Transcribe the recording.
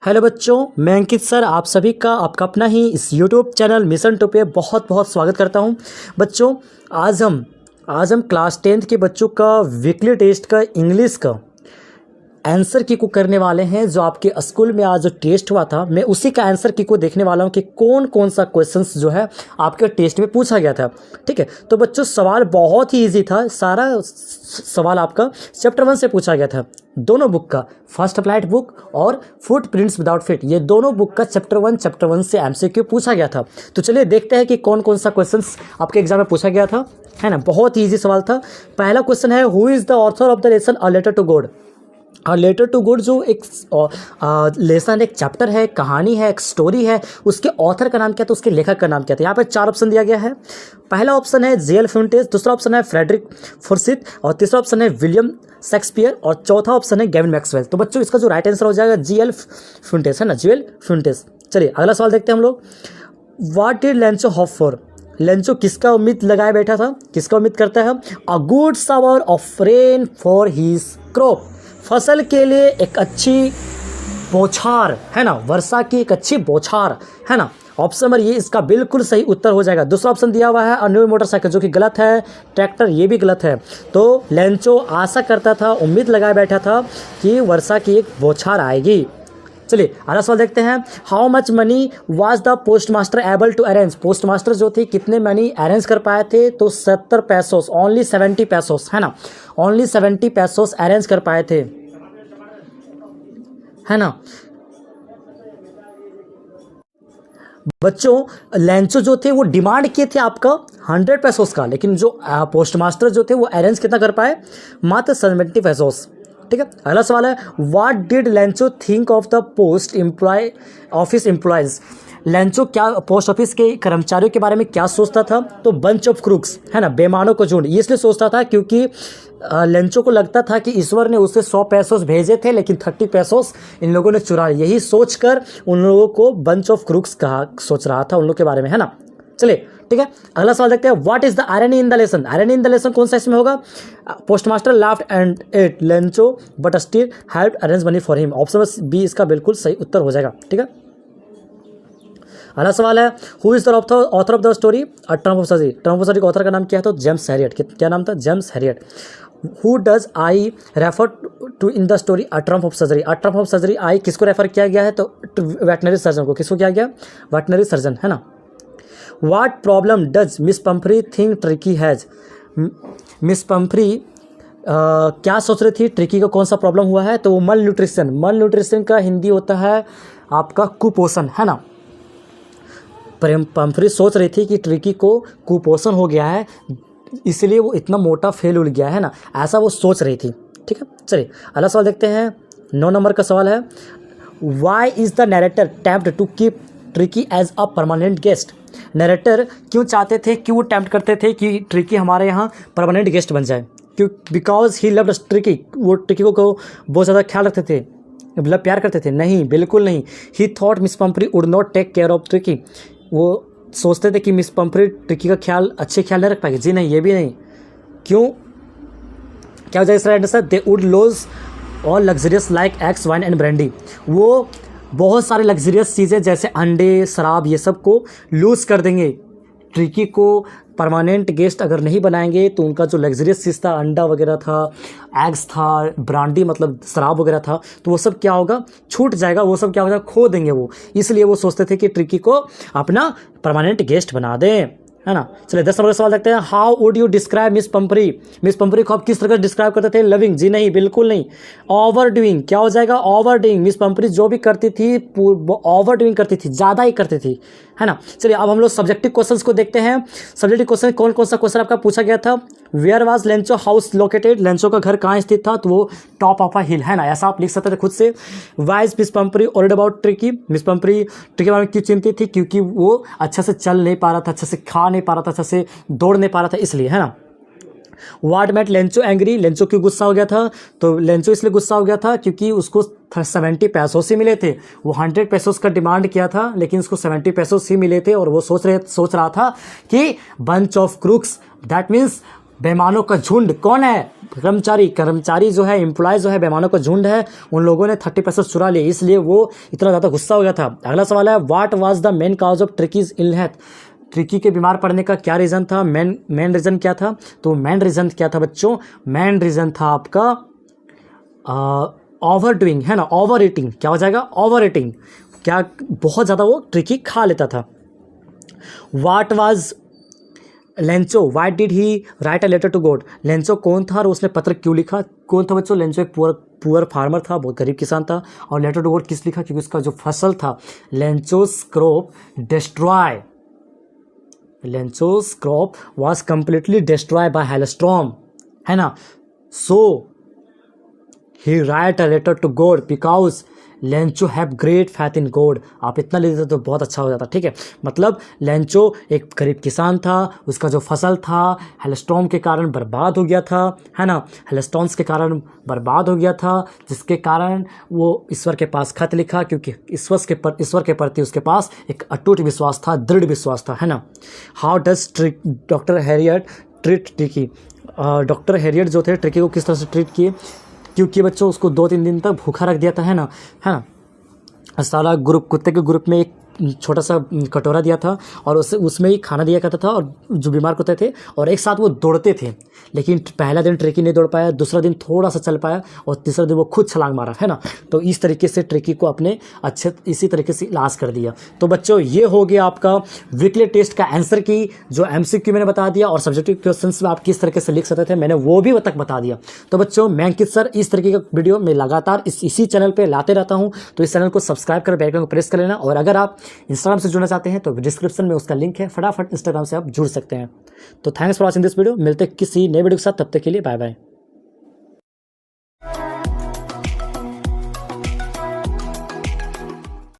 Hello बच्चों, मैं अंकित sir आप सभी का आपका अपना ही इस यूट्यूब चैनल मिशन टू पे बहुत बहुत स्वागत करता हूं। बच्चों, आज हम क्लास 10th के बच्चों का वीकली टेस्ट का इंग्लिश का आंसर की को करने वाले हैं। जो आपके स्कूल में आज जो टेस्ट हुआ था, मैं उसी का आंसर की को देखने वाला हूं कि कौन कौन सा क्वेश्चंस जो है आपके टेस्ट में पूछा गया था। ठीक है, तो बच्चों सवाल बहुत ही इजी था। सारा सवाल आपका चैप्टर 1 से पूछा गया था। दोनों बुक का, फर्स्ट अप्लाइड बुक और फुटप्रिंट्स विदाउट फिट, ये दोनों बुक का चैप्टर 1 से एमसीक्यू पूछा गया था। तो चलिए देखते हैं कि कौन कौन सा क्वेश्चंस आपके एग्जाम में पूछा गया था, है ना। बहुत ही ईजी सवाल था। पहला क्वेश्चन है, who is the author of the lesson a letter to God. Letter to God जो एक लेसन, एक चैप्टर है, कहानी है, एक स्टोरी है, उसके ऑथर का नाम क्या था, उसके लेखक का नाम क्या था। यहाँ पे 4 ऑप्शन दिया गया है। पहला ऑप्शन है जेएल फ्यूंटेस, दूसरा ऑप्शन है फ्रेडरिक फॉर्सिथ, और तीसरा ऑप्शन है विलियम शेक्सपियर, और चौथा ऑप्शन है गेविन मैक्सवेल। तो बच्चों इसका जो राइट आंसर हो जाएगा जेएल फ्यूंटेस, है ना, जेएल फ्यूंटेस। चलिए अगला सवाल देखते हैं हम लोग। What did Lencho hope for. Lencho किसका उम्मीद लगाए बैठा था, किसका उम्मीद करता है। A good shower of rain for his crop. फसल के लिए एक अच्छी बौछार, है ना, वर्षा की एक अच्छी बौछार, है ना। ऑप्शन नंबर ये इसका बिल्कुल सही उत्तर हो जाएगा। दूसरा ऑप्शन दिया हुआ है अ न्यू मोटरसाइकिल, जो कि गलत है। ट्रैक्टर, ये भी गलत है। तो लेंचो आशा करता था, उम्मीद लगाए बैठा था कि वर्षा की एक बौछार आएगी। चलिए अगला सवाल देखते हैं। How much money was the postmaster able to arrange. Postmaster जो थे कितने मनी अरेंज कर पाए थे, तो 70 पैसोस, ओनली 70 पैसोस, है ना, ओनली 70 पैसोस अरेंज कर पाए थे, है ना। बच्चों लेंचो जो थे वो डिमांड किए थे आपका 100 पैसोस का, लेकिन जो पोस्ट मास्टर जो थे वो अरेंज कितना कर पाए, मात्र 70 पैसोस। ठीक है, अगला सवाल है, what did Lencho think of the post employ office employees. Lencho क्या पोस्ट ऑफिस के कर्मचारियों के बारे में क्या सोचता था, तो बंच ऑफ क्रूक्स, है ना, बेईमानों को झुंड। ये इसलिए सोचता था क्योंकि लेंचो को लगता था कि ईश्वर ने उसे 100 पैसोस भेजे थे, लेकिन 30 पैसोस इन लोगों ने चुरा लिए। यही सोचकर उन लोगों को बंच ऑफ क्रूक्स कहा, सोच रहा था उन लोग के बारे में, है ना। चलिए ठीक है, अगला सवाल देखते हैं। What is the irony in the lesson. Irony in the lesson कौन सा इसमें होगा। Postmaster laughed and at Lencho but still helped arrange money for him. Option B इसका बिल्कुल सही उत्तर हो जाएगा। ठीक है, अगला सवाल है, who is the author of the story a triumph of surgery. Trump of surgery का ऑथर का नाम क्या है, तो जेम्स हैरियट। क्या नाम था, James Herriot. Who does I refer to in the story a triumph of surgery. A triumph of surgery I किसको रेफर किया गया है, तो वेटनरी सर्जन को। किसको किया गया, वेटनरी सर्जन, है ना। What problem does miss Pomfrey think tricky has. Miss Pomfrey क्या सोच रही थी, ट्रिकी को कौन सा प्रॉब्लम हुआ है, तो वो मल न्यूट्रिशन। मल न्यूट्रिशन का हिंदी होता है आपका कुपोषण, है ना। पंफ्री सोच रही थी कि ट्रिकी को कुपोषण हो गया है, इसलिए वो इतना मोटा फैल उल गया है ना, ऐसा वो सोच रही थी। ठीक है, चलिए अगला सवाल देखते हैं। 9 नंबर का सवाल है, why is the narrator tempt to keep Tricki as a permanent guest. Narrator क्यों चाहते थे, क्यों टेम्प्ट करते थे कि ट्रिकी हमारे यहाँ परमानेंट गेस्ट बन जाए, क्यों, बिकॉज ही लव्ड ट्रिकी। वो ट्रिकी को बहुत ज़्यादा ख्याल रखते थे, मतलब प्यार करते थे। नहीं, बिल्कुल नहीं। He thought Miss Pumphrey would not take care of Tricki. वो सोचते थे कि मिस पंफ्री ट्रिकी का अच्छे ख्याल नहीं रख पाएगी। जी नहीं, ये भी नहीं। क्यों, क्या हो जाएगा इसका answer, they would lose all luxurious like eggs wine and brandy. वो बहुत सारे लग्जरियस चीज़ें जैसे अंडे, शराब, ये सब को लूज़ कर देंगे। ट्रिकी को परमानेंट गेस्ट अगर नहीं बनाएंगे तो उनका जो लग्जरियस चीज़ था, अंडा वगैरह था, एग्स था, ब्रांडी मतलब शराब वगैरह था, तो वो सब क्या होगा, छूट जाएगा। वो सब क्या होगा, खो देंगे वो। इसलिए वो सोचते थे कि ट्रिकी को अपना परमानेंट गेस्ट बना दें, है ना। चलिए 10 नंबर का सवाल देखते हैं। How would you describe miss Pomfrey. Miss Pomfrey को आप किस तरह डिस्क्राइब करते थे, लविंग। जी नहीं, बिल्कुल नहीं। ओवर डूइंग, क्या हो जाएगा, ओवर डूइंग। मिस पंफ्री जो भी करती थी ओवर डूइंग करती थी, ज़्यादा ही करती थी, है ना। चलिए अब हम लोग सब्जेक्टिव क्वेश्चंस को देखते हैं। सब्जेक्टिव क्वेश्चन कौन कौन सा क्वेश्चन आपका पूछा गया था। Where was Lencho house located. Lencho का घर कहाँ स्थित था, तो वो टॉप ऑफ अ हिल, है ना, ऐसा आप लिख सकते थे खुद से। Wise miss Pomfrey old about tricky. Miss Pomfrey tricky के बारे में क्यों चिंतित थी, क्योंकि वो अच्छा से चल नहीं पा रहा था, अच्छा से खा नहीं पा रहा था, अच्छा से दौड़ नहीं पा रहा था, इसलिए, है ना। What made Lencho angry. Lencho क्यों गुस्सा हो गया था, तो लेंचो इसलिए गुस्सा हो गया था क्योंकि उसको 70 पैसों ही मिले थे। वो 100 पैसों का डिमांड किया था, लेकिन उसको 70 पैसों ही मिले थे, और वो सोच रहा था कि bunch of crooks, that means बेईमानों का झुंड कौन है? कर्मचारी जो है, एम्प्लॉय जो है, बेईमानों का झुंड है। उन लोगों ने 30% चुरा लिए, इसलिए वो इतना ज़्यादा गुस्सा हो गया था। अगला सवाल है, what was the main cause of ट्रिकीज illness? Tricky के बीमार पड़ने का क्या रीज़न था? मेन रीज़न क्या था? तो मेन रीज़न क्या था बच्चों? मेन रीज़न था आपका ओवर डूइंग, है ना, ओवर ईटिंग। क्या हो जाएगा? Overeating. क्या बहुत ज़्यादा वो ट्रिकी खा लेता था। What was Lencho, why did he write a letter to God? Lencho कौन था और उसने पत्र क्यों लिखा? कौन था बच्चों? लेंचो एक पुअर फार्मर था, बहुत गरीब किसान था। और लेटर टू गॉड किस लिखा? क्योंकि उसका जो फसल था, Lencho's crop destroy, Lencho's crop was completely destroy by hailstorm, है ना। So he write a letter to God because Lencho have great faith in God. आप इतना ले लेते तो बहुत अच्छा हो जाता, ठीक है। मतलब लेंचो एक गरीब किसान था, उसका जो फसल था हेलस्टॉर्म के कारण बर्बाद हो गया था, है ना, हेलस्टॉर्म्स के कारण बर्बाद हो गया था, जिसके कारण वो ईश्वर के पास खत लिखा, क्योंकि ईश्वर के प्रति उसके पास एक अटूट विश्वास था, दृढ़ विश्वास था, है ना। How does doctor Harriet treat tricky? Doctor Harriet जो थे ट्रिकी को किस तरह से ट्रीट किए? क्योंकि बच्चों उसको 2-3 दिन तक भूखा रख दिया था, है ना। सारा ग्रुप, कुत्ते के ग्रुप में एक छोटा सा कटोरा दिया था और उसमें ही खाना दिया करता था, और जो बीमार कुत्ते थे और एक साथ वो दौड़ते थे। लेकिन पहला दिन ट्रिकी नहीं दौड़ पाया, दूसरा दिन थोड़ा सा चल पाया, और तीसरा दिन वो खुद छलांग मारा, है ना। तो इस तरीके से ट्रिकी को अपने इसी तरीके से इलाज कर दिया। तो बच्चों ये हो गया आपका वीकली टेस्ट का आंसर की, जो MCQ मैंने बता दिया, और सब्जेक्टिव क्वेश्चंस में आप किस तरीके से लिख सकते थे मैंने वो भी तक बता दिया। तो बच्चों मैं अंकित सर इस तरीके का वीडियो मैं लगातार इसी चैनल पर लाते रहता हूँ, तो इस चैनल को सब्सक्राइब कर बेल आइकन को प्रेस कर लेना। और अगर आप इंस्टाग्राम से जुड़ना चाहते हैं तो डिस्क्रिप्शन में उसका लिंक है, फटाफट इंस्टाग्राम से आप जुड़ सकते हैं। तो thanks for watching this video. मिलते हैं किसी नए वीडियो के साथ, तब तक के लिए बाय बाय।